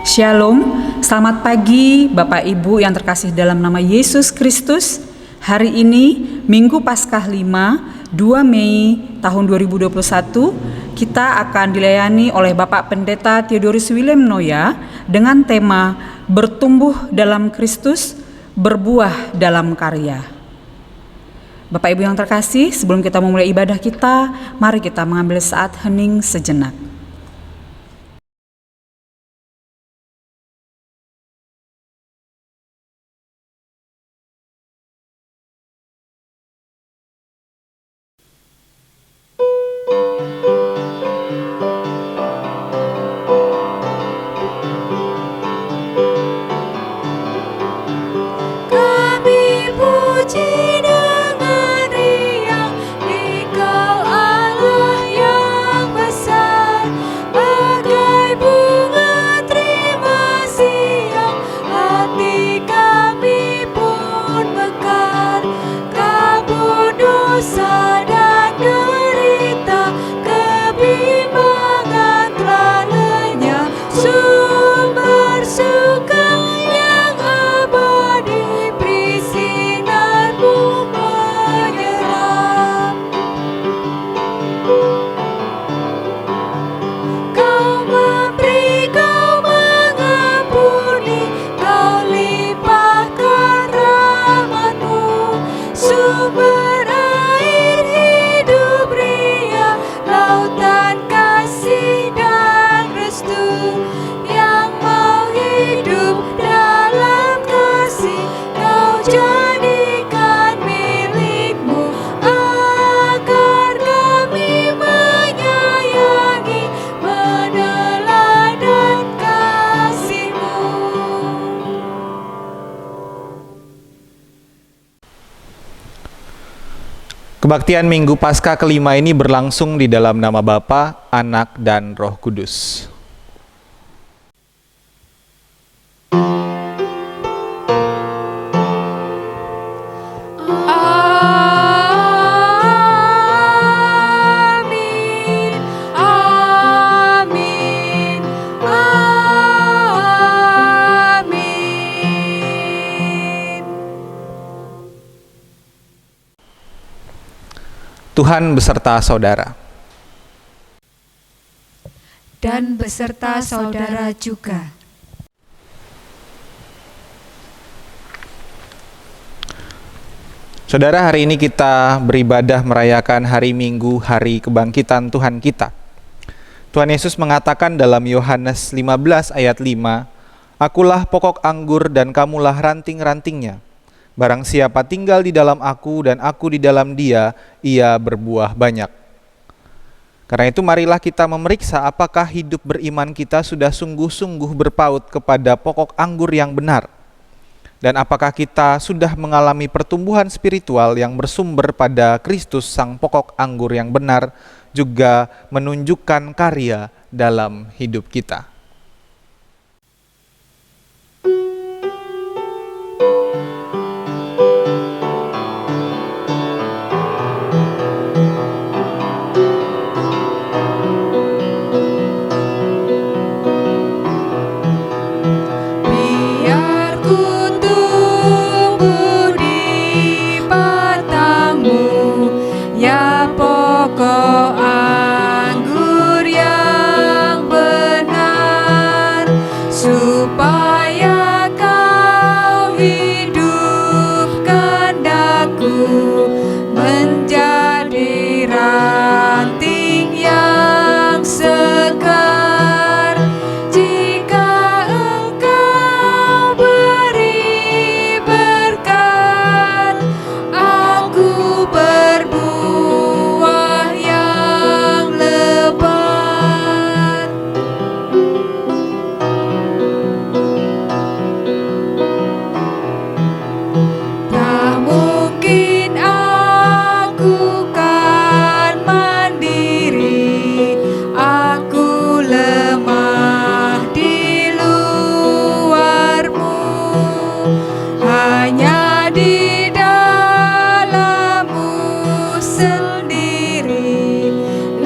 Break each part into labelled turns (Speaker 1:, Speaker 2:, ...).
Speaker 1: Shalom, selamat pagi Bapak Ibu yang terkasih dalam nama Yesus Kristus. Hari ini Minggu Paskah 5, 2 Mei tahun 2021, kita akan dilayani oleh Bapak Pendeta Theodorus Willem Noya dengan tema Bertumbuh dalam Kristus, berbuah dalam karya. Bapak Ibu yang terkasih, sebelum kita memulai ibadah kita, mari kita mengambil saat hening sejenak.
Speaker 2: Kebaktian Minggu Paskah kelima ini berlangsung di dalam nama Bapa, Anak, dan Roh Kudus. Tuhan beserta saudara.
Speaker 3: Dan beserta saudara juga.
Speaker 2: Saudara, hari ini kita beribadah merayakan hari Minggu, hari kebangkitan Tuhan kita. Tuhan Yesus mengatakan dalam Yohanes 15 ayat 5, "Akulah pokok anggur dan kamulah ranting-rantingnya. Barang siapa tinggal di dalam aku dan aku di dalam dia, ia berbuah banyak." Karena itu marilah kita memeriksa apakah hidup beriman kita sudah sungguh-sungguh berpaut kepada pokok anggur yang benar. Dan apakah kita sudah mengalami pertumbuhan spiritual yang bersumber pada Kristus sang pokok anggur yang benar, juga menunjukkan karya dalam hidup kita.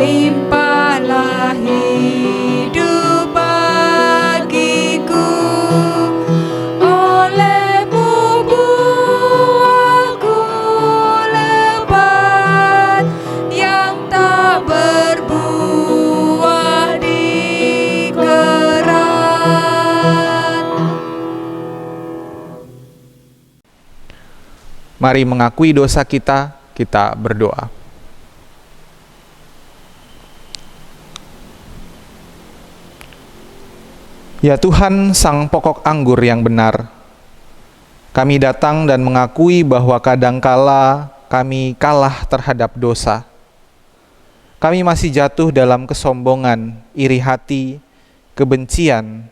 Speaker 3: limpahlah hidup bagiku.
Speaker 2: Mari mengakui dosa kita, kita berdoa. Ya Tuhan, Sang Pokok Anggur yang benar, kami datang dan mengakui bahwa kadangkala kami kalah terhadap dosa. Kami masih jatuh dalam kesombongan, iri hati, kebencian,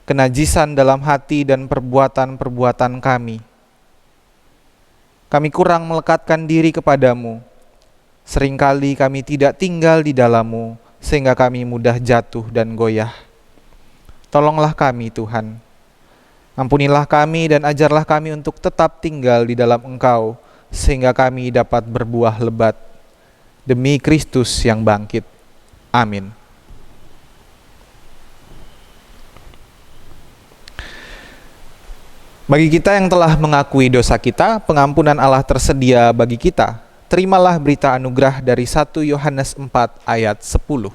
Speaker 2: kenajisan dalam hati dan perbuatan-perbuatan kami. Kami kurang melekatkan diri kepadamu. Seringkali kami tidak tinggal di dalam-Mu, sehingga kami mudah jatuh dan goyah. Tolonglah kami, Tuhan. Ampunilah kami dan ajarlah kami untuk tetap tinggal di dalam Engkau, sehingga kami dapat berbuah lebat. Demi Kristus yang bangkit. Amin. Bagi kita yang telah mengakui dosa kita, pengampunan Allah tersedia bagi kita. Terimalah berita anugerah dari 1 Yohanes 4 ayat 10.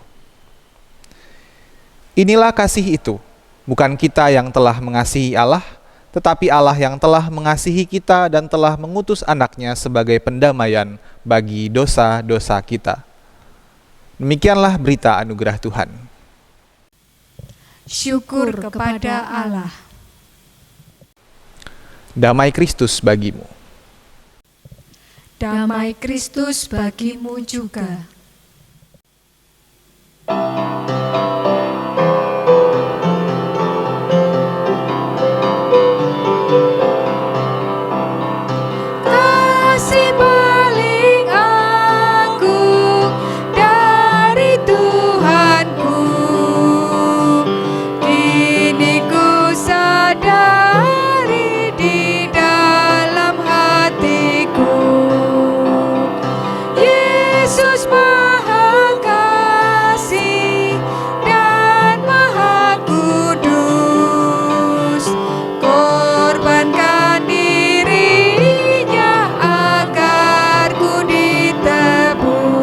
Speaker 2: Inilah kasih itu, bukan kita yang telah mengasihi Allah, tetapi Allah yang telah mengasihi kita dan telah mengutus anaknya sebagai pendamaian bagi dosa-dosa kita. Demikianlah berita anugerah Tuhan.
Speaker 3: Syukur kepada Allah.
Speaker 2: Damai Kristus bagimu.
Speaker 3: Damai Kristus bagimu juga. Kasih paling agung dari Tuhanku, kini ku sadari di dalam hatiku. Yesus Maha Kasih dan Maha Kudus, korbankan dirinya agar ku ditebus.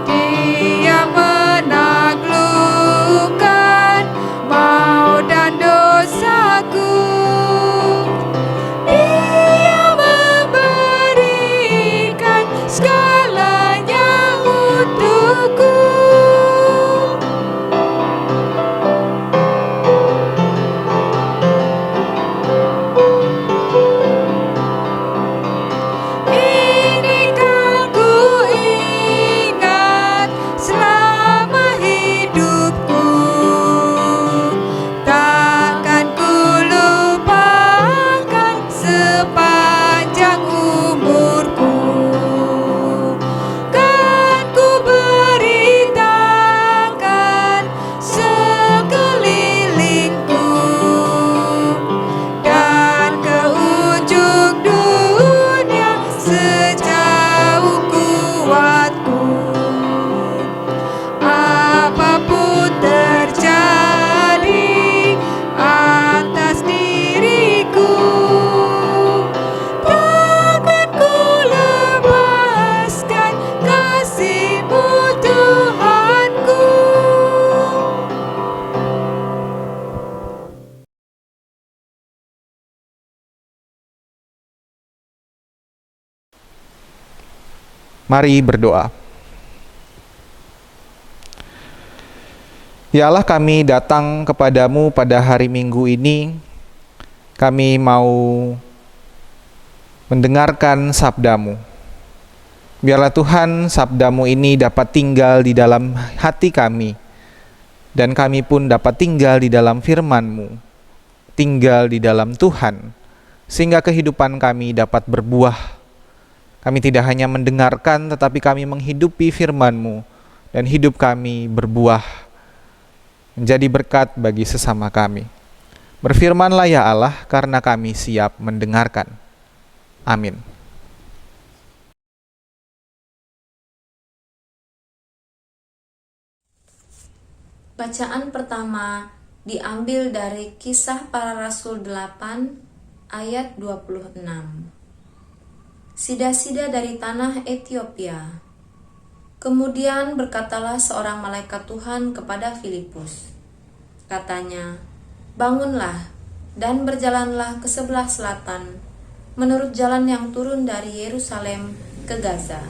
Speaker 3: Dia menaklukkan maut dan dosaku. Dia memberikan segalanya untukku. Ini kan ku ingat selama hidupku, takkan ku lupakan sepanjang umurku. Kan ku beritakan sekelilingku dan ke ujung dunia sejauh kuatku. Apapun terjadi atas diriku, takkan ku lepaskan kasih-Mu, Tuhanku.
Speaker 2: Mari berdoa. Ya Allah, kami datang kepadamu pada hari Minggu ini. Kami mau mendengarkan sabda-Mu. Biarlah Tuhan, sabda-Mu ini dapat tinggal di dalam hati kami, dan kami pun dapat tinggal di dalam firman-Mu, tinggal di dalam Tuhan, sehingga kehidupan kami dapat berbuah. Kami tidak hanya mendengarkan, tetapi kami menghidupi firman-Mu, dan hidup kami berbuah, menjadi berkat bagi sesama kami. Berfirmanlah ya Allah, karena kami siap mendengarkan. Amin.
Speaker 4: Bacaan pertama diambil dari Kisah Para Rasul 8 ayat 26. Sida-sida dari tanah Etiopia. Kemudian berkatalah seorang malaikat Tuhan kepada Filipus. Katanya, "Bangunlah dan berjalanlah ke sebelah selatan, menurut jalan yang turun dari Yerusalem ke Gaza.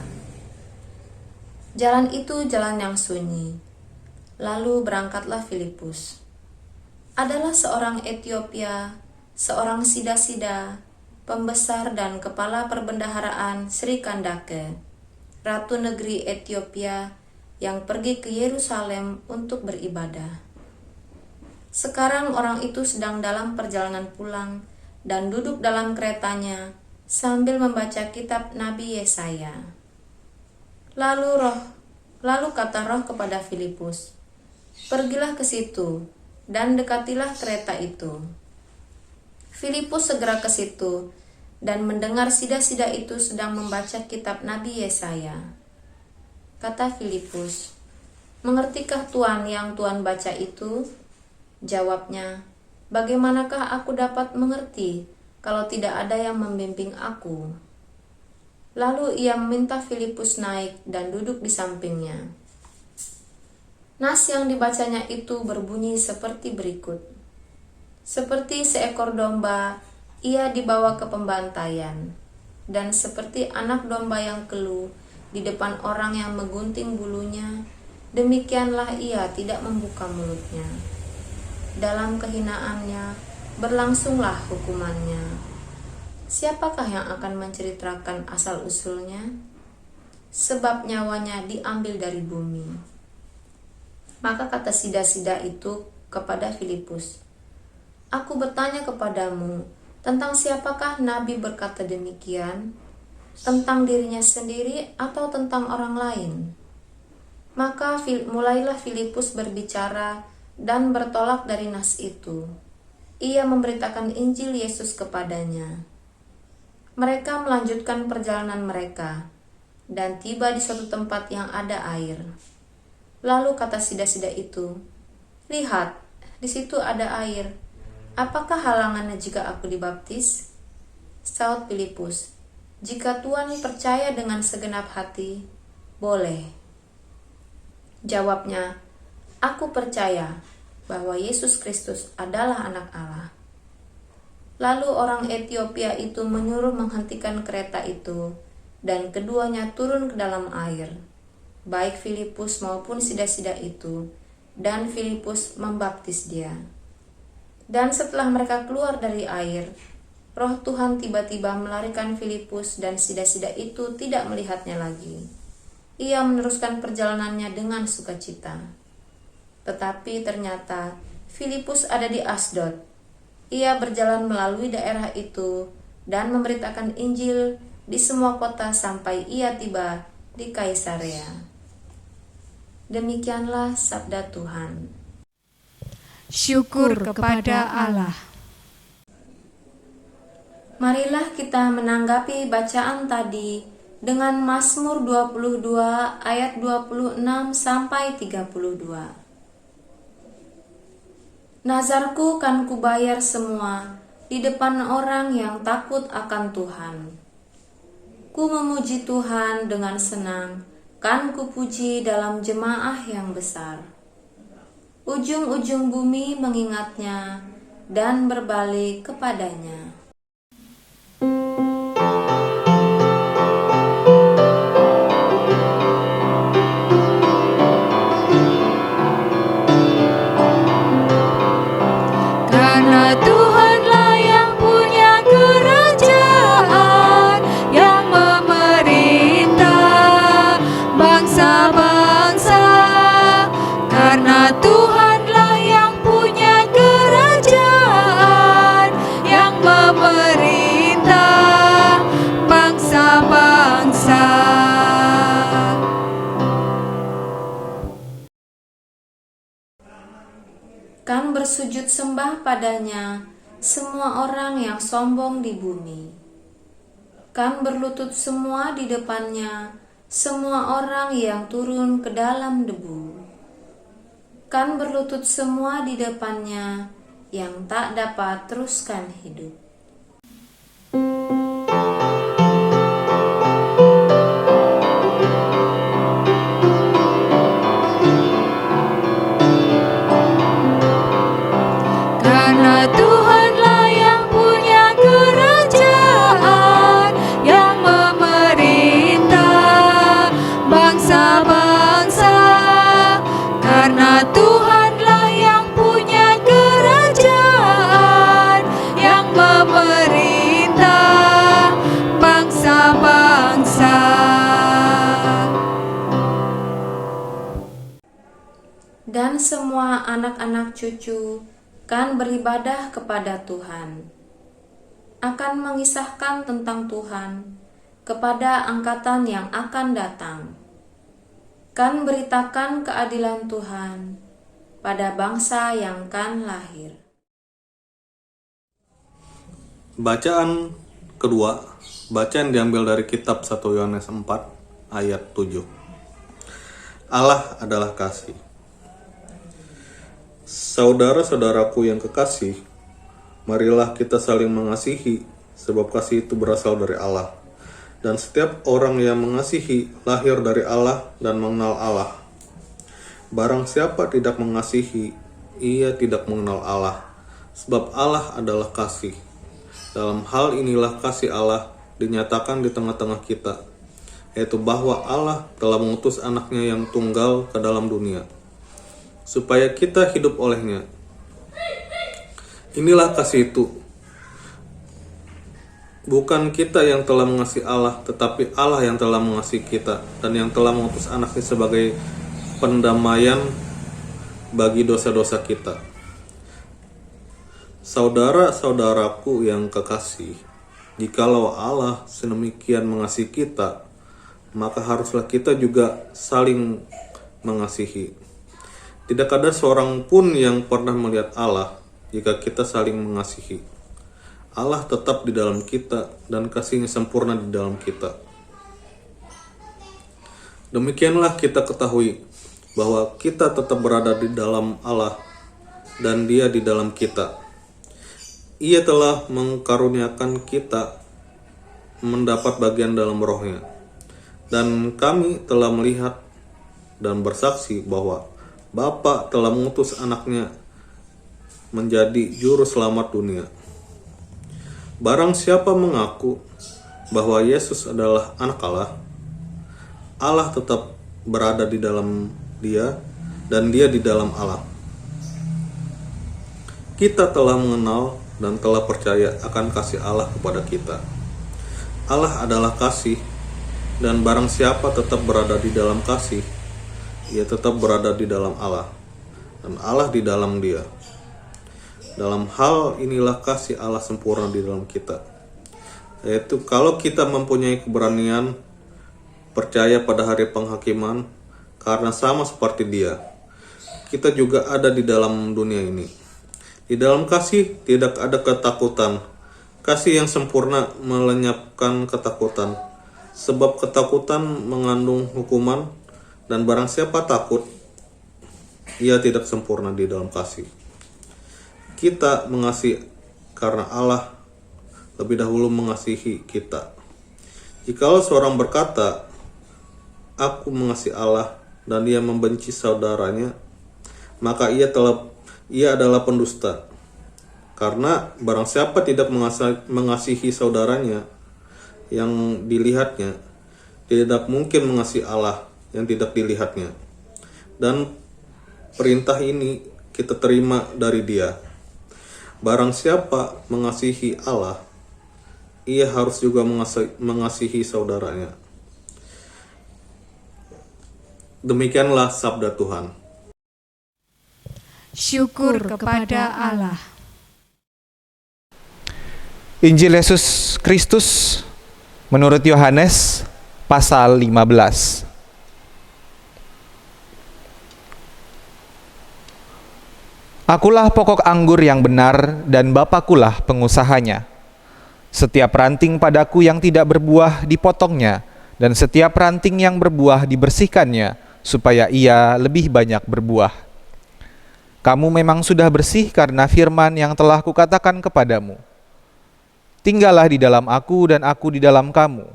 Speaker 4: Jalan itu jalan yang sunyi. Lalu berangkatlah Filipus. Adalah seorang Etiopia, seorang sida-sida, pembesar dan kepala perbendaharaan Sri Kandake, ratu negeri Etiopia yang pergi ke Yerusalem untuk beribadah. Sekarang orang itu sedang dalam perjalanan pulang dan duduk dalam keretanya sambil membaca kitab Nabi Yesaya. Lalu kata Roh kepada Filipus, "Pergilah ke situ dan dekatilah kereta itu." Filipus segera ke situ dan mendengar sida-sida itu sedang membaca kitab Nabi Yesaya. Kata Filipus, "Mengertikah Tuan yang Tuan baca itu?" Jawabnya, "Bagaimanakah aku dapat mengerti kalau tidak ada yang membimbing aku?" Lalu ia meminta Filipus naik dan duduk di sampingnya. Nas yang dibacanya itu berbunyi seperti berikut. Seperti seekor domba, ia dibawa ke pembantaian, dan seperti anak domba yang keluh di depan orang yang menggunting bulunya, demikianlah ia tidak membuka mulutnya. Dalam kehinaannya berlangsunglah hukumannya. Siapakah yang akan menceritakan asal-usulnya? Sebab nyawanya diambil dari bumi. Maka kata sida-sida itu kepada Filipus, "Aku bertanya kepadamu, tentang siapakah Nabi berkata demikian? Tentang dirinya sendiri atau tentang orang lain?" Maka mulailah Filipus berbicara dan bertolak dari nas itu. Ia memberitakan Injil Yesus kepadanya. Mereka melanjutkan perjalanan mereka dan tiba di suatu tempat yang ada air. Lalu kata sida-sida itu, "Lihat, di situ ada air. Apakah halangannya jika aku dibaptis?" Saud Filipus, "Jika Tuhan percaya dengan segenap hati, boleh." Jawabnya, "Aku percaya bahwa Yesus Kristus adalah Anak Allah." Lalu orang Etiopia itu menyuruh menghentikan kereta itu, dan keduanya turun ke dalam air, baik Filipus maupun sida-sida itu, dan Filipus membaptis dia. Dan setelah mereka keluar dari air, Roh Tuhan tiba-tiba melarikan Filipus dan sida-sida itu tidak melihatnya lagi. Ia meneruskan perjalanannya dengan sukacita. Tetapi ternyata Filipus ada di Asdod. Ia berjalan melalui daerah itu dan memberitakan Injil di semua kota sampai ia tiba di Kaisarea. Demikianlah sabda Tuhan.
Speaker 3: Syukur kepada Allah.
Speaker 4: Marilah kita menanggapi bacaan tadi dengan Mazmur 22 ayat 26 sampai 32. Nazarku kan kubayar semua di depan orang yang takut akan Tuhan. Ku memuji Tuhan dengan senang, kan kupuji dalam jemaah yang besar. Ujung-ujung bumi mengingatnya dan berbalik kepadanya.
Speaker 3: Karena Tuhanlah yang punya kerajaan, yang memerintah bangsa-bangsa. Karena Tuhanlah yang punya kerajaan, yang memerintah bangsa-bangsa.
Speaker 4: Kan bersujud sembah padanya semua orang yang sombong di bumi. Kan berlutut semua di depannya semua orang yang turun ke dalam debu. Kan berlutut semua di depannya yang tak dapat teruskan hidup.
Speaker 3: Karena Tuhanlah yang punya kerajaan,
Speaker 4: dan semua anak-anak cucu kan beribadah kepada Tuhan, akan mengisahkan tentang Tuhan kepada angkatan yang akan datang, kan beritakan keadilan Tuhan pada bangsa yang kan lahir.
Speaker 5: Bacaan kedua, bacaan diambil dari kitab 1 Yohanes 4 ayat 7. Allah adalah kasih. Saudara-saudaraku yang kekasih, marilah kita saling mengasihi, sebab kasih itu berasal dari Allah. Dan setiap orang yang mengasihi lahir dari Allah dan mengenal Allah. Barang siapa tidak mengasihi, ia tidak mengenal Allah, sebab Allah adalah kasih. Dalam hal inilah kasih Allah dinyatakan di tengah-tengah kita, yaitu bahwa Allah telah mengutus anaknya yang tunggal ke dalam dunia, supaya kita hidup olehnya. Inilah kasih itu. Bukan kita yang telah mengasihi Allah, tetapi Allah yang telah mengasihi kita, dan yang telah mengutus anaknya sebagai pendamaian bagi dosa-dosa kita. Saudara-saudaraku yang kekasih, jikalau Allah sedemikian mengasihi kita, maka haruslah kita juga saling mengasihi. Tidak ada seorang pun yang pernah melihat Allah jika kita saling mengasihi. Allah tetap di dalam kita dan kasih-Nya sempurna di dalam kita. Demikianlah kita ketahui bahwa kita tetap berada di dalam Allah dan Dia di dalam kita. Ia telah mengkaruniakan kita mendapat bagian dalam Roh-Nya. Dan kami telah melihat dan bersaksi bahwa Bapa telah mengutus anaknya menjadi juru selamat dunia. Barang siapa mengaku bahwa Yesus adalah anak Allah, Allah tetap berada di dalam Dia dan Dia di dalam Allah. Kita telah mengenal dan telah percaya akan kasih Allah kepada kita. Allah adalah kasih, dan barang siapa tetap berada di dalam kasih, ia tetap berada di dalam Allah, dan Allah di dalam Dia. Dalam hal inilah kasih Allah sempurna di dalam kita, yaitu kalau kita mempunyai keberanian percaya pada hari penghakiman, karena sama seperti Dia, kita juga ada di dalam dunia ini. Di dalam kasih tidak ada ketakutan. Kasih yang sempurna melenyapkan ketakutan, sebab ketakutan mengandung hukuman, dan barang siapa takut, ia tidak sempurna di dalam kasih. Kita mengasihi karena Allah lebih dahulu mengasihi kita. Jikalau seorang berkata, "Aku mengasihi Allah," dan ia membenci saudaranya, maka ia adalah pendusta. Karena barang siapa tidak mengasihi saudaranya yang dilihatnya, tidak mungkin mengasihi Allah yang tidak dilihatnya. Dan perintah ini kita terima dari Dia. Barang siapa mengasihi Allah, ia harus juga mengasihi saudaranya. Demikianlah sabda Tuhan.
Speaker 3: Syukur kepada Allah.
Speaker 2: Injil Yesus Kristus menurut Yohanes pasal 15. Akulah pokok anggur yang benar dan Bapakulah pengusahanya. Setiap ranting padaku yang tidak berbuah dipotongnya, dan setiap ranting yang berbuah dibersihkannya, supaya ia lebih banyak berbuah. Kamu memang sudah bersih karena firman yang telah kukatakan kepadamu. Tinggallah di dalam aku dan aku di dalam kamu.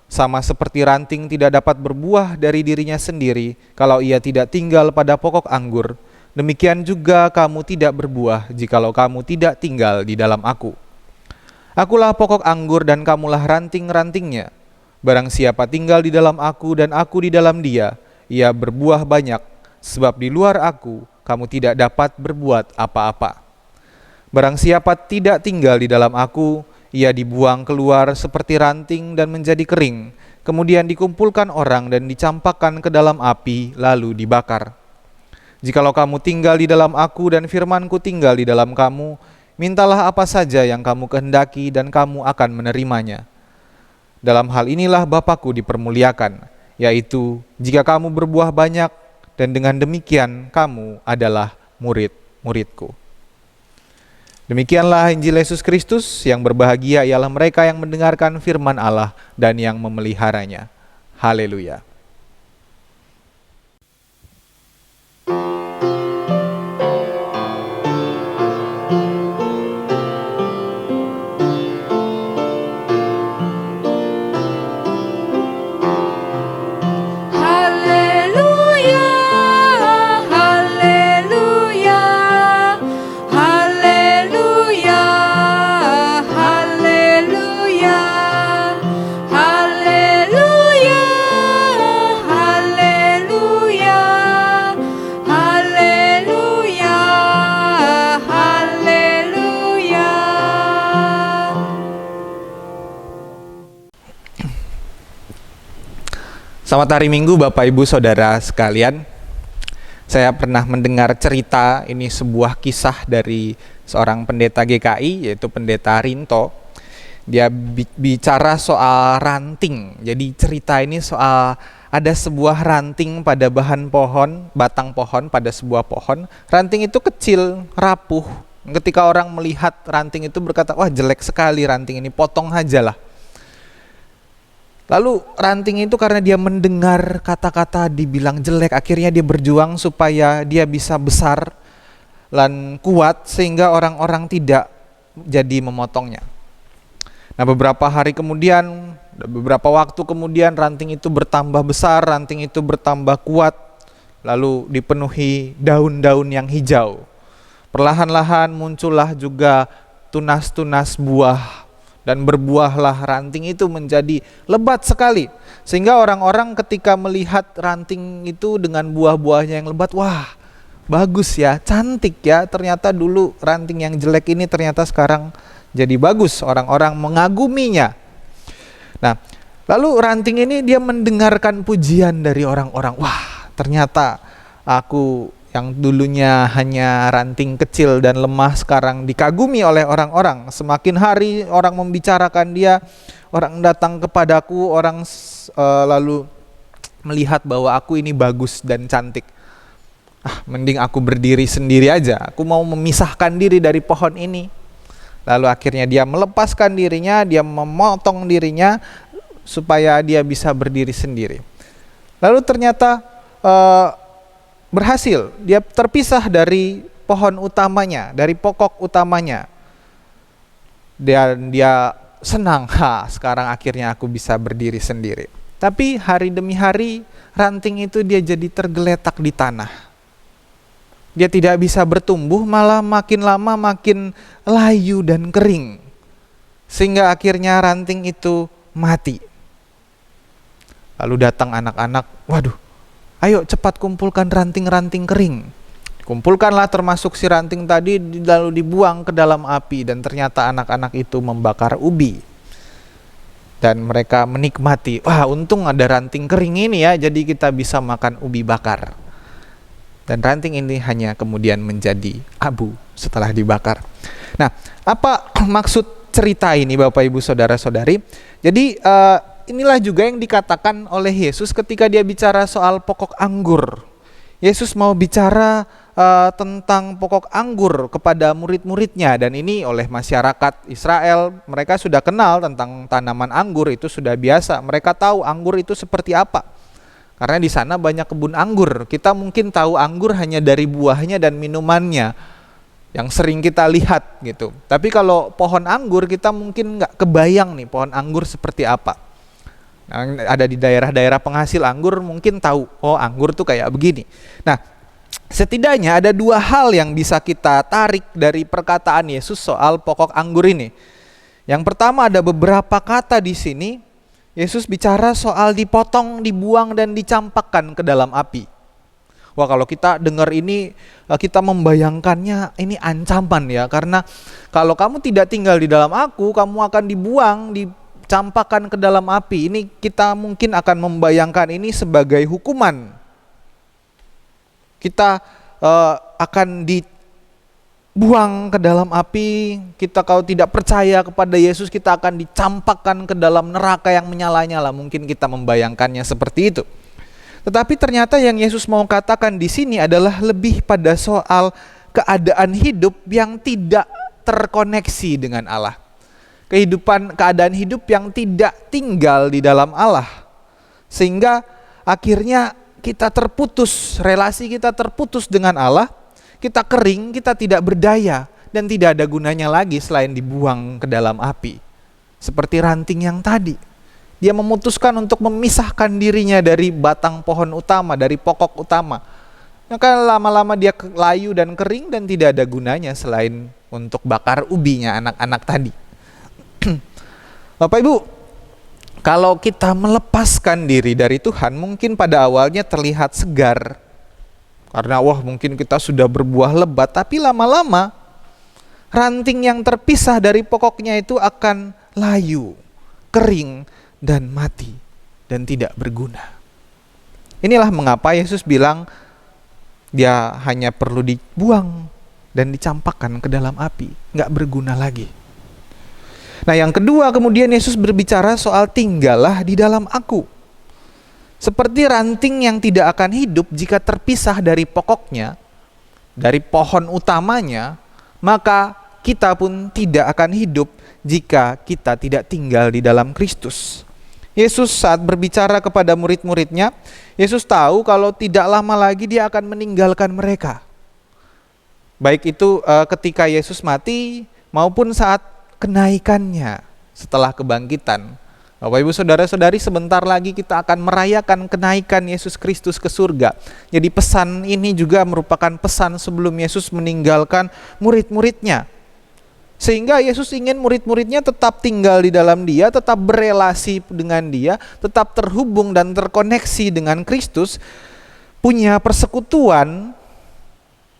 Speaker 2: Sama seperti ranting tidak dapat berbuah dari dirinya sendiri kalau ia tidak tinggal pada pokok anggur, demikian juga kamu tidak berbuah jikalau kamu tidak tinggal di dalam aku. Akulah pokok anggur dan kamulah ranting-rantingnya. Barang siapa tinggal di dalam aku dan aku di dalam dia, ia berbuah banyak, sebab di luar aku kamu tidak dapat berbuat apa-apa. Barang siapa tidak tinggal di dalam aku, ia dibuang keluar seperti ranting dan menjadi kering, kemudian dikumpulkan orang dan dicampakkan ke dalam api lalu dibakar. Jikalau kamu tinggal di dalam aku dan firman-Ku tinggal di dalam kamu, mintalah apa saja yang kamu kehendaki dan kamu akan menerimanya. Dalam hal inilah Bapa-Ku dipermuliakan, yaitu jika kamu berbuah banyak, dan dengan demikian kamu adalah murid-murid-Ku. Demikianlah Injil Yesus Kristus. Yang berbahagia ialah mereka yang mendengarkan firman Allah dan yang memeliharanya. Haleluya. Selamat hari Minggu Bapak Ibu Saudara sekalian. Saya pernah mendengar cerita, ini sebuah kisah dari seorang pendeta GKI, yaitu pendeta Rinto. Dia bicara soal ranting. Jadi cerita ini soal ada sebuah ranting pada batang pohon pada sebuah pohon. Ranting itu kecil, rapuh. Ketika orang melihat ranting itu berkata, wah jelek sekali ranting ini, potong aja lah. Lalu ranting itu karena dia mendengar kata-kata dibilang jelek, akhirnya dia berjuang supaya dia bisa besar dan kuat sehingga orang-orang tidak jadi memotongnya. Nah, beberapa waktu kemudian ranting itu bertambah besar, ranting itu bertambah kuat, lalu dipenuhi daun-daun yang hijau. Perlahan-lahan muncullah juga tunas-tunas buah. Dan berbuahlah ranting itu menjadi lebat sekali. Sehingga orang-orang ketika melihat ranting itu dengan buah-buahnya yang lebat, wah bagus ya, cantik ya. Ternyata dulu ranting yang jelek ini ternyata sekarang jadi bagus. Orang-orang mengaguminya. Nah, lalu ranting ini dia mendengarkan pujian dari orang-orang. Wah, ternyata aku yang dulunya hanya ranting kecil dan lemah sekarang dikagumi oleh orang-orang. Semakin hari orang membicarakan dia, orang datang kepadaku, orang lalu melihat bahwa aku ini bagus dan cantik. Mending aku berdiri sendiri aja, aku mau memisahkan diri dari pohon ini. Lalu akhirnya dia melepaskan dirinya, dia memotong dirinya supaya dia bisa berdiri sendiri. Lalu ternyata berhasil, dia terpisah dari pohon utamanya, dari pokok utamanya. Dan dia senang, sekarang akhirnya aku bisa berdiri sendiri. Tapi hari demi hari, ranting itu dia jadi tergeletak di tanah. Dia tidak bisa bertumbuh, malah makin lama makin layu dan kering. Sehingga akhirnya ranting itu mati. Lalu datang anak-anak, waduh, ayo cepat kumpulkan ranting-ranting kering. Kumpulkanlah termasuk si ranting tadi, lalu dibuang ke dalam api. Dan ternyata anak-anak itu membakar ubi. Dan mereka menikmati, wah untung ada ranting kering ini ya, jadi kita bisa makan ubi bakar. Dan ranting ini hanya kemudian menjadi abu setelah dibakar. Nah, apa maksud cerita ini Bapak Ibu Saudara-saudari? Jadi inilah juga yang dikatakan oleh Yesus ketika dia bicara soal pokok anggur. Yesus mau bicara tentang pokok anggur kepada murid-muridnya, dan ini oleh masyarakat Israel, mereka sudah kenal tentang tanaman anggur, itu sudah biasa. Mereka tahu anggur itu seperti apa. Karena di sana banyak kebun anggur. Kita mungkin tahu anggur hanya dari buahnya dan minumannya yang sering kita lihat gitu. Tapi kalau pohon anggur kita mungkin nggak kebayang nih pohon anggur seperti apa. Ada di daerah-daerah penghasil anggur mungkin tahu, oh anggur tuh kayak begini. Nah, setidaknya ada dua hal yang bisa kita tarik dari perkataan Yesus soal pokok anggur ini. Yang pertama, ada beberapa kata di sini Yesus bicara soal dipotong, dibuang dan dicampakkan ke dalam api. Wah, kalau kita dengar ini, kita membayangkannya ini ancaman ya, karena kalau kamu tidak tinggal di dalam aku, kamu akan dibuang, dicampakkan ke dalam api. Ini kita mungkin akan membayangkan ini sebagai hukuman. Kita akan dibuang ke dalam api. Kita kalau tidak percaya kepada Yesus, kita akan dicampakkan ke dalam neraka yang menyala-nyala. Mungkin kita membayangkannya seperti itu. Tetapi ternyata yang Yesus mau katakan di sini adalah lebih pada soal keadaan hidup yang tidak terkoneksi dengan Allah. Keadaan hidup yang tidak tinggal di dalam Allah. Sehingga akhirnya kita terputus, relasi kita terputus dengan Allah, kita kering, kita tidak berdaya, dan tidak ada gunanya lagi selain dibuang ke dalam api. Seperti ranting yang tadi, dia memutuskan untuk memisahkan dirinya dari batang pohon utama, dari pokok utama. Maka lama-lama dia layu dan kering dan tidak ada gunanya selain untuk bakar ubinya anak-anak tadi. Bapak Ibu, kalau kita melepaskan diri dari Tuhan, mungkin pada awalnya terlihat segar. Karena mungkin kita sudah berbuah lebat, tapi lama-lama ranting yang terpisah dari pokoknya itu akan layu, kering, dan mati, dan tidak berguna. Inilah mengapa Yesus bilang dia hanya perlu dibuang dan dicampakkan ke dalam api, nggak berguna lagi. Nah, yang kedua, kemudian Yesus berbicara soal tinggallah di dalam aku. Seperti ranting yang tidak akan hidup jika terpisah dari pokoknya, dari pohon utamanya, maka kita pun tidak akan hidup jika kita tidak tinggal di dalam Kristus. Yesus saat berbicara kepada murid-muridnya, Yesus tahu kalau tidak lama lagi dia akan meninggalkan mereka. Baik itu ketika Yesus mati maupun saat kenaikannya setelah kebangkitan. Bapak Ibu Saudara-saudari, sebentar lagi kita akan merayakan kenaikan Yesus Kristus ke surga. Jadi pesan ini juga merupakan pesan sebelum Yesus meninggalkan murid-muridnya. Sehingga Yesus ingin murid-muridnya tetap tinggal di dalam dia, tetap berelasi dengan dia, tetap terhubung dan terkoneksi dengan Kristus, punya persekutuan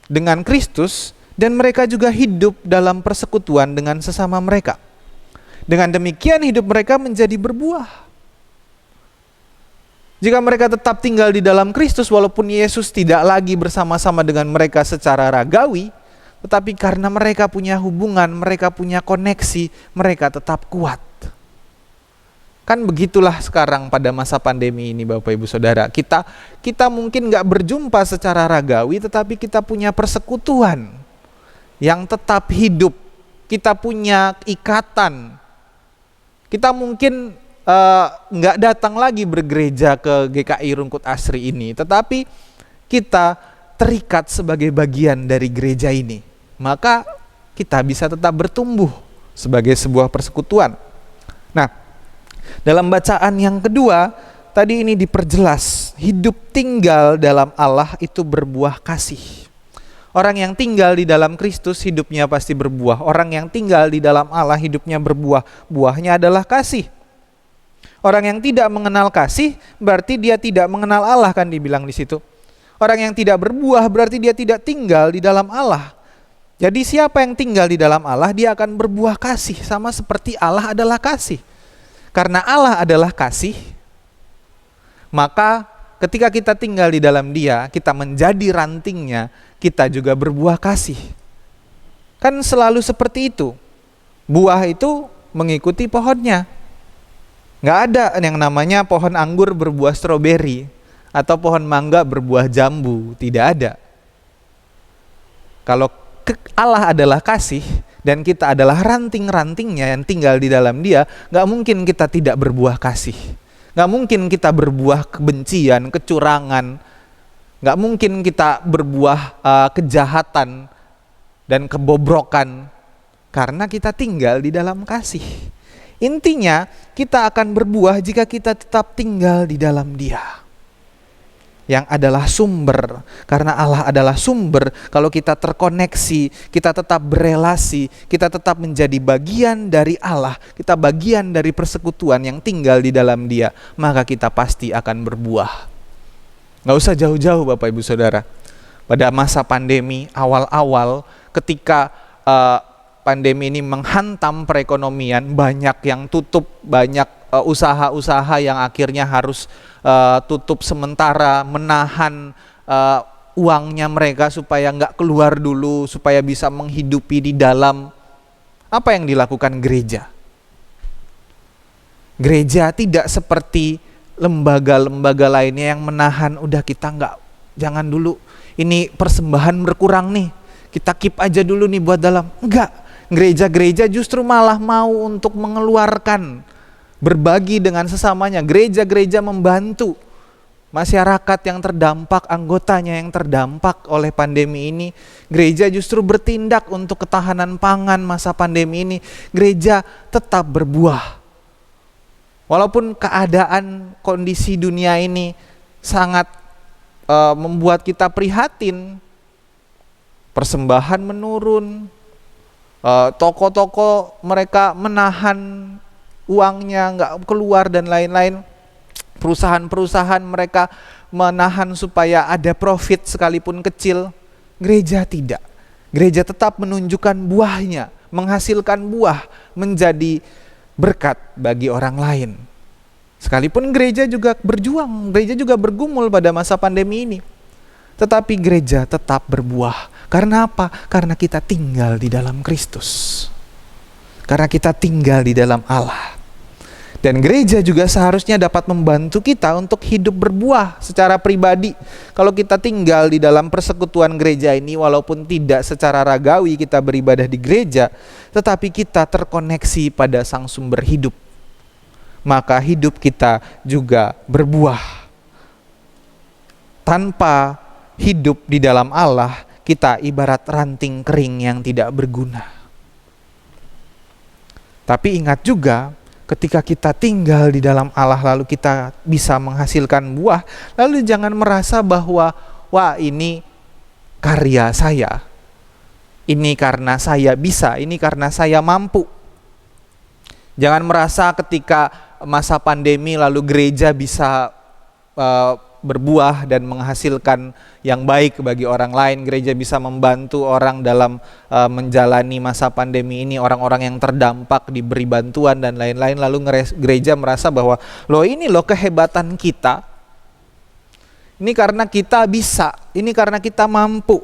Speaker 2: dengan Kristus, dan mereka juga hidup dalam persekutuan dengan sesama mereka. Dengan demikian hidup mereka menjadi berbuah. Jika mereka tetap tinggal di dalam Kristus, walaupun Yesus tidak lagi bersama-sama dengan mereka secara ragawi, tetapi karena mereka punya hubungan, mereka punya koneksi, mereka tetap kuat. Kan begitulah sekarang pada masa pandemi ini Bapak Ibu Saudara. Kita mungkin gak berjumpa secara ragawi, tetapi kita punya persekutuan yang tetap hidup. Kita punya ikatan. Kita mungkin nggak datang lagi bergereja ke GKI Rungkut Asri ini, tetapi kita terikat sebagai bagian dari gereja ini. Maka kita bisa tetap bertumbuh sebagai sebuah persekutuan. Nah, dalam bacaan yang kedua, tadi ini diperjelas, hidup tinggal dalam Allah itu berbuah kasih. Orang yang tinggal di dalam Kristus hidupnya pasti berbuah. Orang yang tinggal di dalam Allah hidupnya berbuah. Buahnya adalah kasih. Orang yang tidak mengenal kasih berarti dia tidak mengenal Allah, kan dibilang di situ. Orang yang tidak berbuah berarti dia tidak tinggal di dalam Allah. Jadi siapa yang tinggal di dalam Allah, dia akan berbuah kasih, sama seperti Allah adalah kasih. Karena Allah adalah kasih, maka ketika kita tinggal di dalam Dia, kita menjadi rantingnya, kita juga berbuah kasih. Kan selalu seperti itu. Buah itu mengikuti pohonnya. Nggak ada yang namanya pohon anggur berbuah stroberi atau pohon mangga berbuah jambu. Tidak ada. Kalau Allah adalah kasih dan kita adalah ranting-rantingnya yang tinggal di dalam Dia, nggak mungkin kita tidak berbuah kasih. Nggak mungkin kita berbuah kebencian, kecurangan. Nggak mungkin kita berbuah kejahatan dan kebobrokan, karena kita tinggal di dalam kasih. Intinya kita akan berbuah jika kita tetap tinggal di dalam Dia, yang adalah sumber. Karena Allah adalah sumber, kalau kita terkoneksi, kita tetap berelasi, kita tetap menjadi bagian dari Allah, kita bagian dari persekutuan yang tinggal di dalam Dia, maka kita pasti akan berbuah. Nggak usah jauh-jauh Bapak Ibu Saudara. Pada masa pandemi awal-awal, ketika pandemi ini menghantam perekonomian, banyak yang tutup, banyak usaha-usaha yang akhirnya harus tutup sementara, menahan uangnya mereka supaya nggak keluar dulu, supaya bisa menghidupi di dalam. Apa yang dilakukan gereja? Gereja tidak seperti lembaga-lembaga lainnya yang menahan, udah kita nggak, jangan dulu, ini persembahan berkurang nih, kita keep aja dulu nih buat dalam. Enggak, gereja-gereja justru malah mau untuk mengeluarkan, berbagi dengan sesamanya. Gereja-gereja membantu masyarakat yang terdampak, anggotanya yang terdampak oleh pandemi ini. Gereja justru bertindak untuk ketahanan pangan masa pandemi ini. Gereja tetap berbuah. Walaupun keadaan kondisi dunia ini sangat membuat kita prihatin, persembahan menurun, toko-toko mereka menahan uangnya nggak keluar dan lain-lain, perusahaan-perusahaan mereka menahan supaya ada profit sekalipun kecil. Gereja tidak. Gereja tetap menunjukkan buahnya, menghasilkan buah, menjadi berkat bagi orang lain. Sekalipun gereja juga berjuang, gereja juga bergumul pada masa pandemi ini, tetapi gereja tetap berbuah. Karena apa? Karena kita tinggal di dalam Kristus, karena kita tinggal di dalam Allah. Dan gereja juga seharusnya dapat membantu kita untuk hidup berbuah secara pribadi. Kalau kita tinggal di dalam persekutuan gereja ini, walaupun tidak secara ragawi kita beribadah di gereja, tetapi kita terkoneksi pada Sang Sumber hidup, maka hidup kita juga berbuah. Tanpa hidup di dalam Allah, kita ibarat ranting kering yang tidak berguna. Tapi ingat juga, ketika kita tinggal di dalam Allah lalu kita bisa menghasilkan buah, lalu jangan merasa bahwa wah ini karya saya, ini karena saya bisa, ini karena saya mampu. Jangan merasa ketika masa pandemi lalu gereja bisa berbuah dan menghasilkan yang baik bagi orang lain. Gereja bisa membantu orang dalam menjalani masa pandemi ini, orang-orang yang terdampak diberi bantuan dan lain-lain. Lalu gereja merasa bahwa loh ini loh kehebatan kita, ini karena kita bisa, ini karena kita mampu.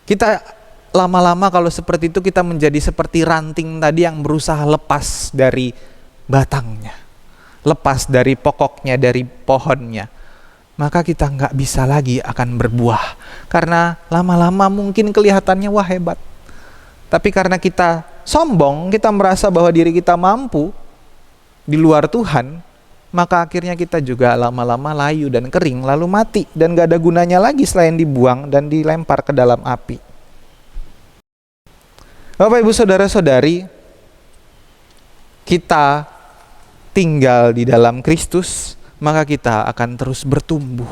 Speaker 2: Kita lama-lama kalau seperti itu, kita menjadi seperti ranting tadi yang berusaha lepas dari batangnya, lepas dari pokoknya, dari pohonnya. Maka kita nggak bisa lagi akan berbuah. Karena lama-lama mungkin kelihatannya wah hebat. Tapi karena kita sombong, kita merasa bahwa diri kita mampu di luar Tuhan, maka akhirnya kita juga lama-lama layu dan kering, lalu mati. Dan gak ada gunanya lagi selain dibuang dan dilempar ke dalam api. Bapak, Ibu, Saudara-saudari, kita tinggal di dalam Kristus, maka kita akan terus bertumbuh.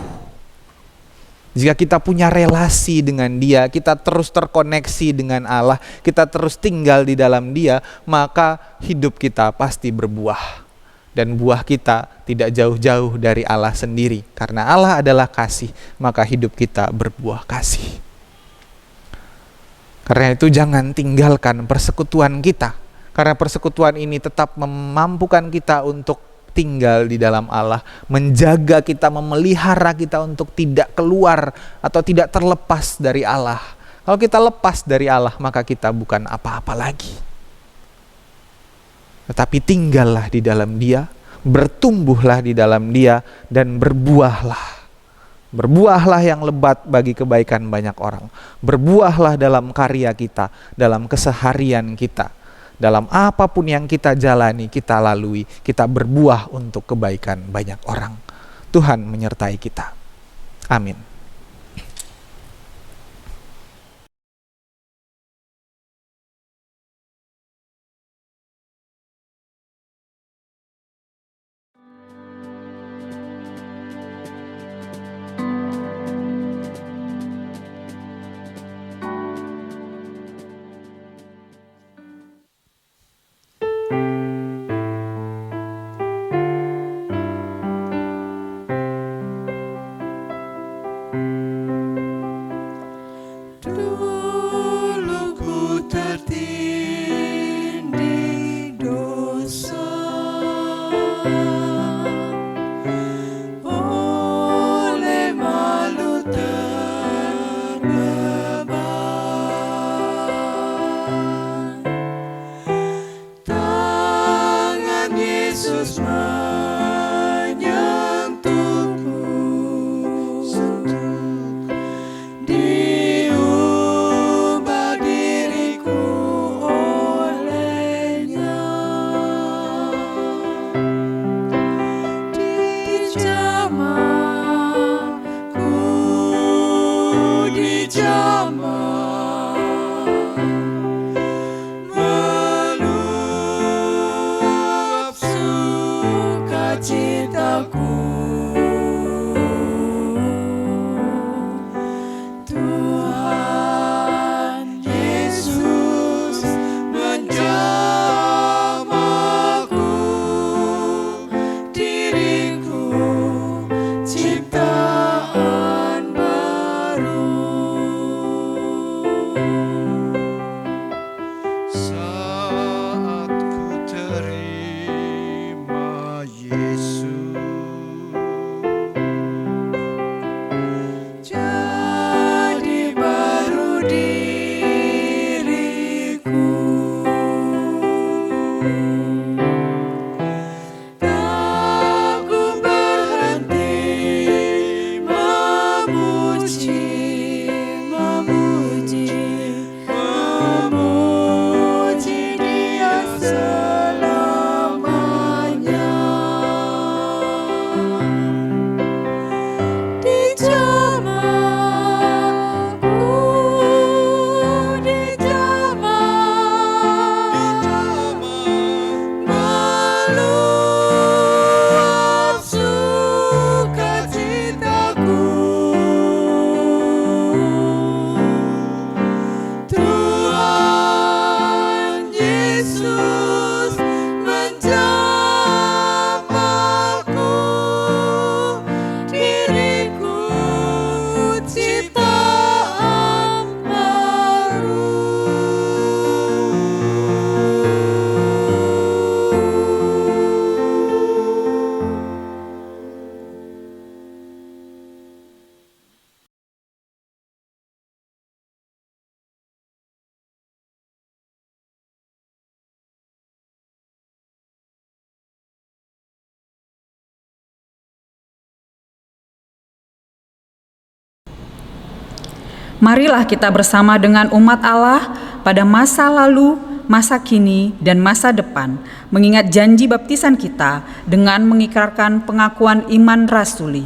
Speaker 2: Jika kita punya relasi dengan Dia, kita terus terkoneksi dengan Allah, kita terus tinggal di dalam Dia, maka hidup kita pasti berbuah. Dan buah kita tidak jauh-jauh dari Allah sendiri. Karena Allah adalah kasih, maka hidup kita berbuah kasih. Karena itu jangan tinggalkan persekutuan kita. Karena persekutuan ini tetap memampukan kita untuk tinggal di dalam Allah, menjaga kita, memelihara kita untuk tidak keluar atau tidak terlepas dari Allah. Kalau kita lepas dari Allah, maka kita bukan apa-apa lagi. Tetapi tinggallah di dalam Dia, bertumbuhlah di dalam Dia, dan berbuahlah. Berbuahlah yang lebat bagi kebaikan banyak orang. Berbuahlah dalam karya kita, dalam keseharian kita. Dalam apapun yang kita jalani, kita lalui, kita berbuah untuk kebaikan banyak orang. Tuhan menyertai kita. Amin.
Speaker 3: meluap sukacitaku. Tuhan Yesus menjamahku, diriku ciptaan baru.
Speaker 6: Saat ku terima Yesus,
Speaker 3: Jadi baru diriku. Tak ku berhenti memuji, memuji Dia selamanya. Meluap sukacitaku. Tuhan Yesus menjamahku, diriku ciptaan baru.
Speaker 1: Marilah kita bersama dengan umat Allah pada masa lalu, masa kini, dan masa depan, mengingat janji baptisan kita dengan mengikrarkan pengakuan iman rasuli.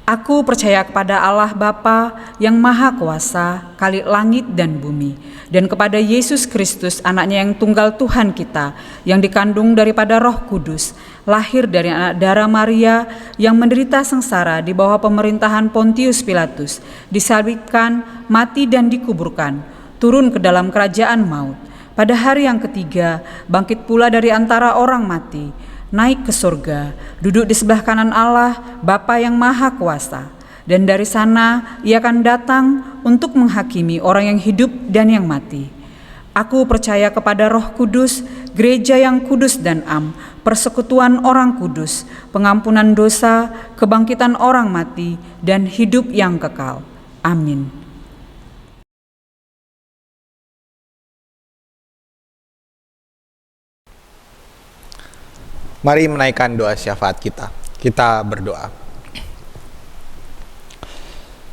Speaker 1: Aku percaya kepada Allah Bapa yang Maha Kuasa, Khalik langit dan bumi, dan kepada Yesus Kristus, anaknya yang tunggal Tuhan kita, yang dikandung daripada Roh Kudus, lahir dari anak darah Maria, yang menderita sengsara di bawah pemerintahan Pontius Pilatus, disalibkan, mati dan dikuburkan, turun ke dalam kerajaan maut. Pada hari yang ketiga, bangkit pula dari antara orang mati, naik ke surga, duduk di sebelah kanan Allah, Bapa yang Maha Kuasa. Dan dari sana Ia akan datang untuk menghakimi orang yang hidup dan yang mati. Aku percaya kepada Roh Kudus, gereja yang kudus dan am, persekutuan orang kudus, pengampunan dosa, kebangkitan orang mati, dan hidup yang kekal. Amin.
Speaker 2: Mari menaikkan doa syafaat kita. Kita berdoa.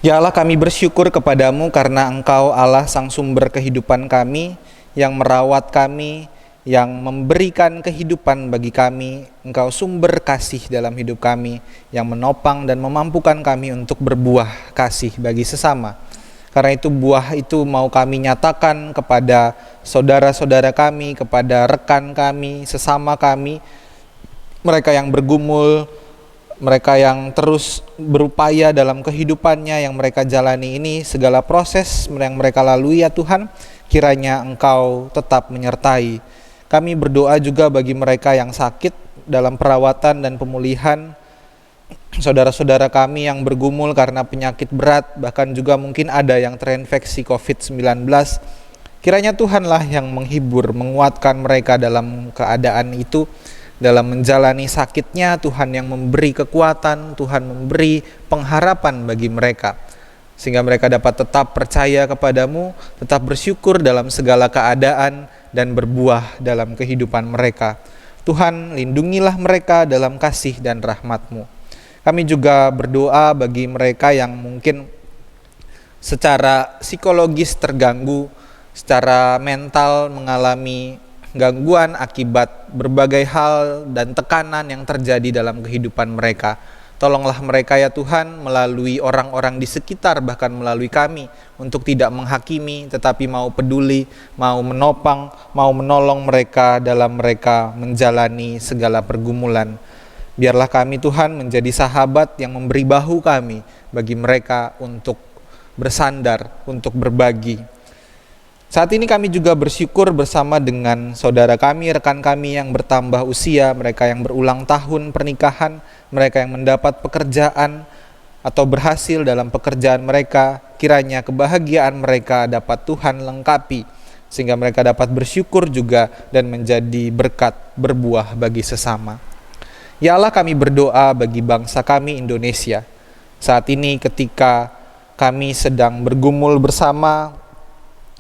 Speaker 2: Ya Allah, kami bersyukur kepadamu karena Engkau Allah sang sumber kehidupan kami, yang merawat kami, yang memberikan kehidupan bagi kami. Engkau sumber kasih dalam hidup kami, yang menopang dan memampukan kami untuk berbuah kasih bagi sesama. Karena itu buah itu mau kami nyatakan kepada saudara-saudara kami, kepada rekan kami, sesama kami, mereka yang bergumul, mereka yang terus berupaya dalam kehidupannya yang mereka jalani ini, segala proses yang mereka lalui ya Tuhan, kiranya Engkau tetap menyertai. Kami berdoa juga bagi mereka yang sakit dalam perawatan dan pemulihan, saudara-saudara kami yang bergumul karena penyakit berat, bahkan juga mungkin ada yang terinfeksi COVID-19. Kiranya Tuhanlah yang menghibur, menguatkan mereka dalam keadaan itu, dalam menjalani sakitnya. Tuhan yang memberi kekuatan, Tuhan memberi pengharapan bagi mereka, sehingga mereka dapat tetap percaya kepadamu, tetap bersyukur dalam segala keadaan, dan berbuah dalam kehidupan mereka. Tuhan, lindungilah mereka dalam kasih dan rahmat-Mu. Kami juga berdoa bagi mereka yang mungkin secara psikologis terganggu, secara mental mengalami gangguan akibat berbagai hal dan tekanan yang terjadi dalam kehidupan mereka. Tolonglah mereka ya Tuhan melalui orang-orang di sekitar, bahkan melalui kami, untuk tidak menghakimi tetapi mau peduli, mau menopang, mau menolong mereka dalam mereka menjalani segala pergumulan. Biarlah kami Tuhan menjadi sahabat yang memberi bahu kami bagi mereka untuk bersandar, untuk berbagi. Saat ini kami juga bersyukur bersama dengan saudara kami, rekan kami yang bertambah usia, mereka yang berulang tahun pernikahan, mereka yang mendapat pekerjaan atau berhasil dalam pekerjaan mereka. Kiranya kebahagiaan mereka dapat Tuhan lengkapi, sehingga mereka dapat bersyukur juga dan menjadi berkat berbuah bagi sesama. Ya Allah, kami berdoa bagi bangsa kami Indonesia. Saat ini ketika kami sedang bergumul bersama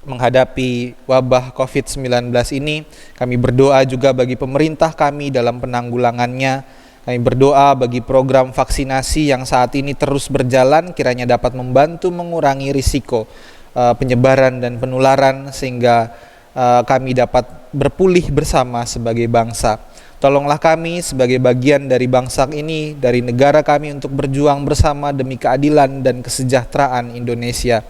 Speaker 2: menghadapi wabah COVID-19 ini, kami berdoa juga bagi pemerintah kami dalam penanggulangannya. Kami berdoa bagi program vaksinasi yang saat ini terus berjalan, kiranya dapat membantu mengurangi risiko penyebaran dan penularan, sehingga kami dapat berpulih bersama sebagai bangsa. Tolonglah kami sebagai bagian dari bangsa ini, dari negara kami, untuk berjuang bersama demi keadilan dan kesejahteraan Indonesia.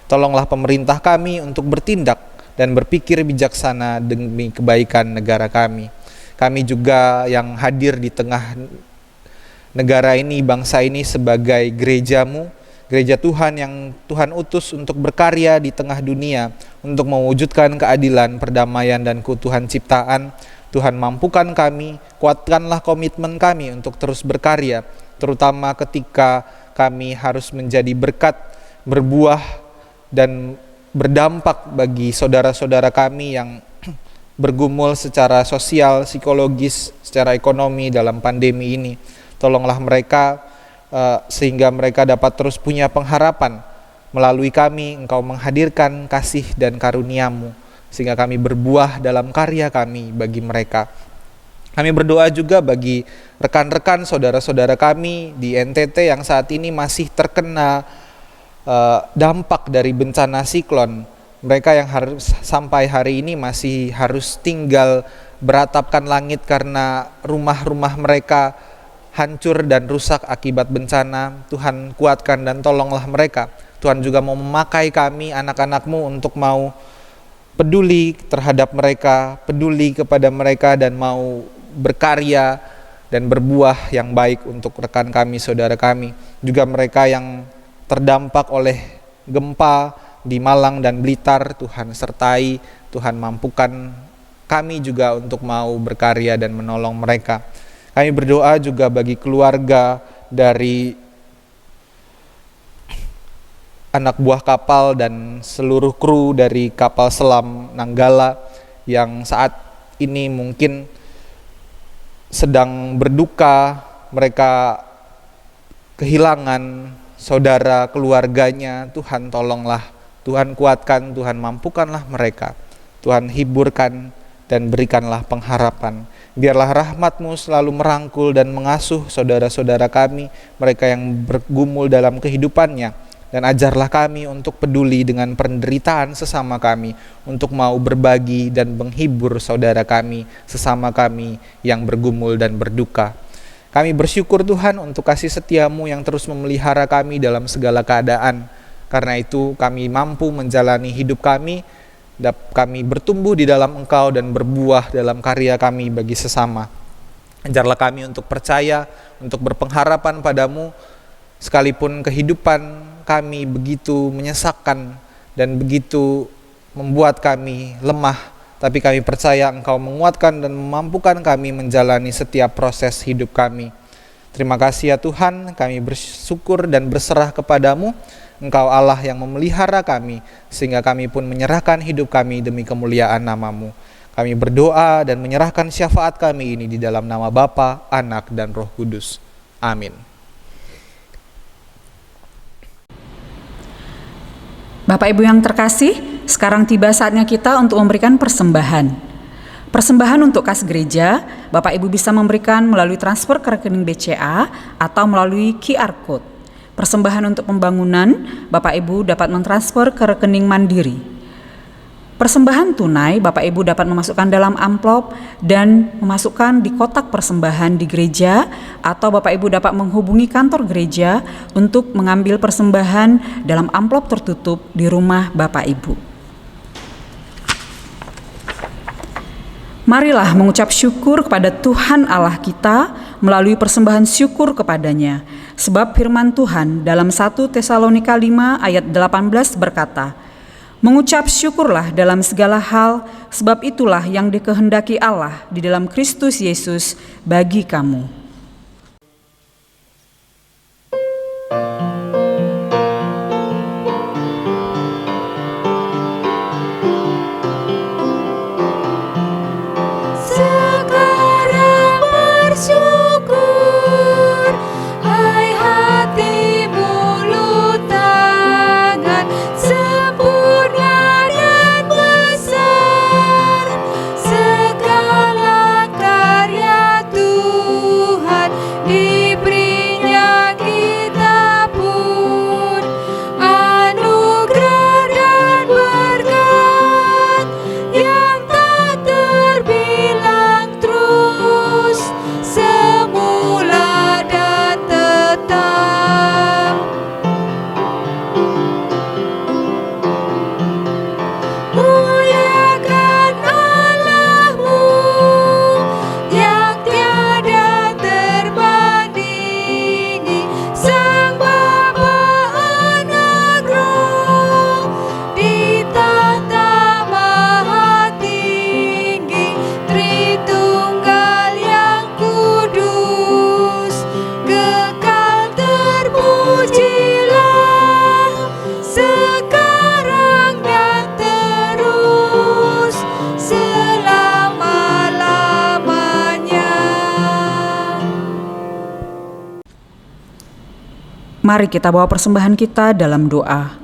Speaker 2: Tolonglah pemerintah kami untuk bertindak dan berpikir bijaksana demi kebaikan negara kami. Kami juga yang hadir di tengah negara ini, bangsa ini, sebagai gereja-Mu, gereja Tuhan yang Tuhan utus untuk berkarya di tengah dunia, untuk mewujudkan keadilan, perdamaian, dan keutuhan ciptaan. Tuhan, mampukan kami, kuatkanlah komitmen kami untuk terus berkarya, terutama ketika kami harus menjadi berkat, berbuah, dan berdampak bagi saudara-saudara kami yang bergumul secara sosial, psikologis, secara ekonomi dalam pandemi ini. Tolonglah mereka sehingga mereka dapat terus punya pengharapan. Melalui kami, Engkau menghadirkan kasih dan karunia-Mu, sehingga kami berbuah dalam karya kami bagi mereka. Kami berdoa juga bagi rekan-rekan saudara-saudara kami di NTT yang saat ini masih terkena dampak dari bencana siklon. Mereka yang harus sampai hari ini masih harus tinggal beratapkan langit karena rumah-rumah mereka hancur dan rusak akibat bencana. Tuhan, kuatkan dan tolonglah mereka. Tuhan juga mau memakai kami, anak-anak-Mu, untuk mau peduli terhadap mereka, peduli kepada mereka, dan mau berkarya dan berbuah yang baik untuk rekan kami, saudara kami. Juga mereka yang terdampak oleh gempa di Malang dan Blitar, Tuhan sertai, Tuhan mampukan kami juga untuk mau berkarya dan menolong mereka. Kami berdoa juga bagi keluarga dari anak buah kapal dan seluruh kru dari kapal selam Nanggala yang saat ini mungkin sedang berduka. Mereka kehilangan saudara keluarganya. Tuhan, tolonglah, Tuhan kuatkan, Tuhan mampukanlah mereka, Tuhan hiburkan dan berikanlah pengharapan. Biarlah rahmat-Mu selalu merangkul dan mengasuh saudara-saudara kami, mereka yang bergumul dalam kehidupannya, dan ajarlah kami untuk peduli dengan penderitaan sesama kami, untuk mau berbagi dan menghibur saudara kami, sesama kami yang bergumul dan berduka. Kami bersyukur Tuhan untuk kasih setia-Mu yang terus memelihara kami dalam segala keadaan. Karena itu kami mampu menjalani hidup kami bertumbuh di dalam Engkau dan berbuah dalam karya kami bagi sesama. Ajarlah kami untuk percaya, untuk berpengharapan pada-Mu, sekalipun kehidupan kami begitu menyesakkan dan begitu membuat kami lemah, tapi kami percaya Engkau menguatkan dan memampukan kami menjalani setiap proses hidup kami. Terima kasih ya Tuhan, kami bersyukur dan berserah kepada-Mu. Engkau Allah yang memelihara kami, sehingga kami pun menyerahkan hidup kami demi kemuliaan nama-Mu. Kami berdoa dan menyerahkan syafaat kami ini di dalam nama Bapa, Anak, dan Roh Kudus. Amin.
Speaker 1: Bapak Ibu yang terkasih, sekarang tiba saatnya kita untuk memberikan persembahan. Persembahan untuk kas gereja, Bapak Ibu bisa memberikan melalui transfer ke rekening BCA atau melalui QR Code. Persembahan untuk pembangunan, Bapak Ibu dapat mentransfer ke rekening Mandiri. Persembahan tunai Bapak Ibu dapat memasukkan dalam amplop dan memasukkan di kotak persembahan di gereja, atau Bapak Ibu dapat menghubungi kantor gereja untuk mengambil persembahan dalam amplop tertutup di rumah Bapak Ibu. Marilah mengucap syukur kepada Tuhan Allah kita melalui persembahan syukur kepadanya. Sebab firman Tuhan dalam 1 Tesalonika 5 ayat 18 berkata, "Mengucap syukurlah dalam segala hal, sebab itulah yang dikehendaki Allah di dalam Kristus Yesus bagi kamu."
Speaker 3: Sekarang bersyukur, hai hati mulut tangan, sempurna dan besar segala karya Tuhan, diberinya kita pun anugerah dan berkat yang tak terbilang, terus semula dan tetap. Muliakan Allahmu yang tiada terbandingi, Sang Bapa anak Roh di tahta maha tinggi, Tritunggal yang kudus, kekal terpujilah sekarang dan terus selama-lamanya.
Speaker 1: Mari kita bawa persembahan kita dalam doa.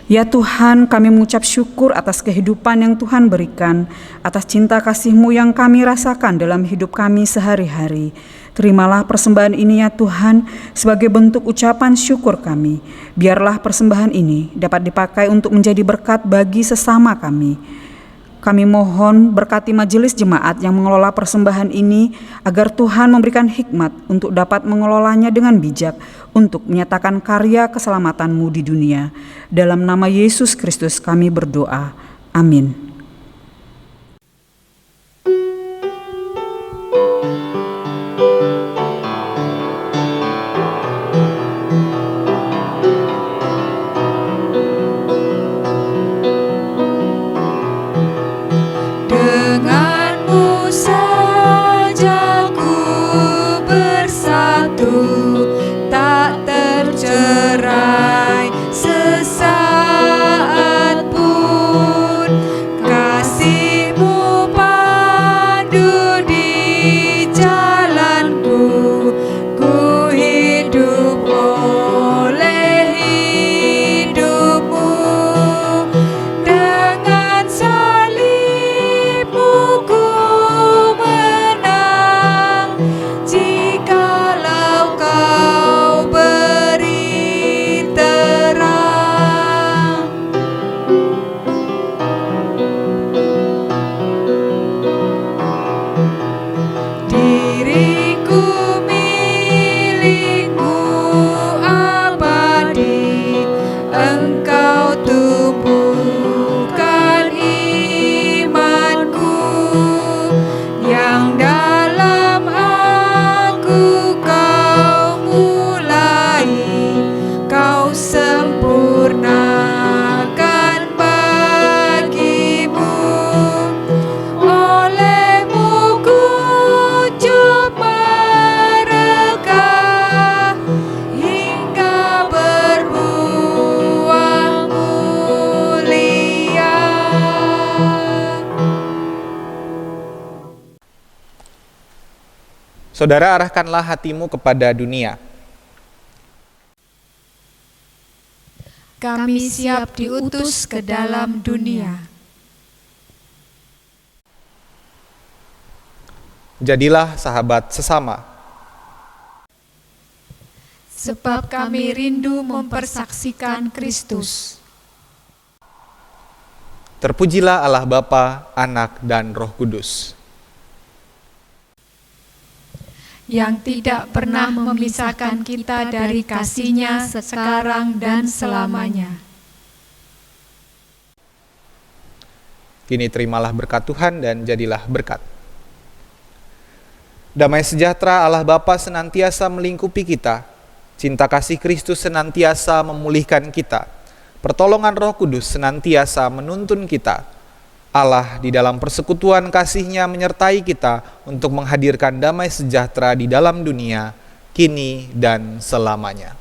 Speaker 1: Ya Tuhan, kami mengucap syukur atas kehidupan yang Tuhan berikan, atas cinta kasih-Mu yang kami rasakan dalam hidup kami sehari-hari. Terimalah persembahan ini ya Tuhan sebagai bentuk ucapan syukur kami. Biarlah persembahan ini dapat dipakai untuk menjadi berkat bagi sesama kami. Kami mohon berkati majelis jemaat yang mengelola persembahan ini, agar Tuhan memberikan hikmat untuk dapat mengelolanya dengan bijak, untuk menyatakan karya keselamatan-Mu di dunia. Dalam nama Yesus Kristus kami berdoa. Amin.
Speaker 3: Denganmu saja ku bersatu, tak tercerai sesaat pun. Kasih-Mu pandu di jalanku, ku hidup oleh hidup-Mu. Dengan salib-Mu ku menang, jikalau Kau beri terang. Diriku milik-Mu abadi, Engkau tumbuhkan imanku, yang dalam aku Kau mulai, Kau sempurnakan bagi-Mu. Oleh-Mu kuncup merekah, hingga berbuah mulia.
Speaker 2: Saudara, arahkanlah hatimu kepada dunia.
Speaker 3: Kami siap diutus ke dalam dunia.
Speaker 2: Jadilah sahabat sesama.
Speaker 3: Sebab kami rindu mempersaksikan Kristus.
Speaker 2: Terpujilah Allah Bapa, Anak, dan Roh Kudus.
Speaker 3: Yang tidak pernah memisahkan kita dari kasih-Nya sekarang dan selamanya.
Speaker 2: Kini terimalah berkat Tuhan dan jadilah berkat. Damai sejahtera Allah Bapa senantiasa melingkupi kita. Cinta kasih Kristus senantiasa memulihkan kita. Pertolongan Roh Kudus senantiasa menuntun kita. Allah di dalam persekutuan kasih-Nya menyertai kita untuk menghadirkan damai sejahtera di dalam dunia, kini dan selamanya.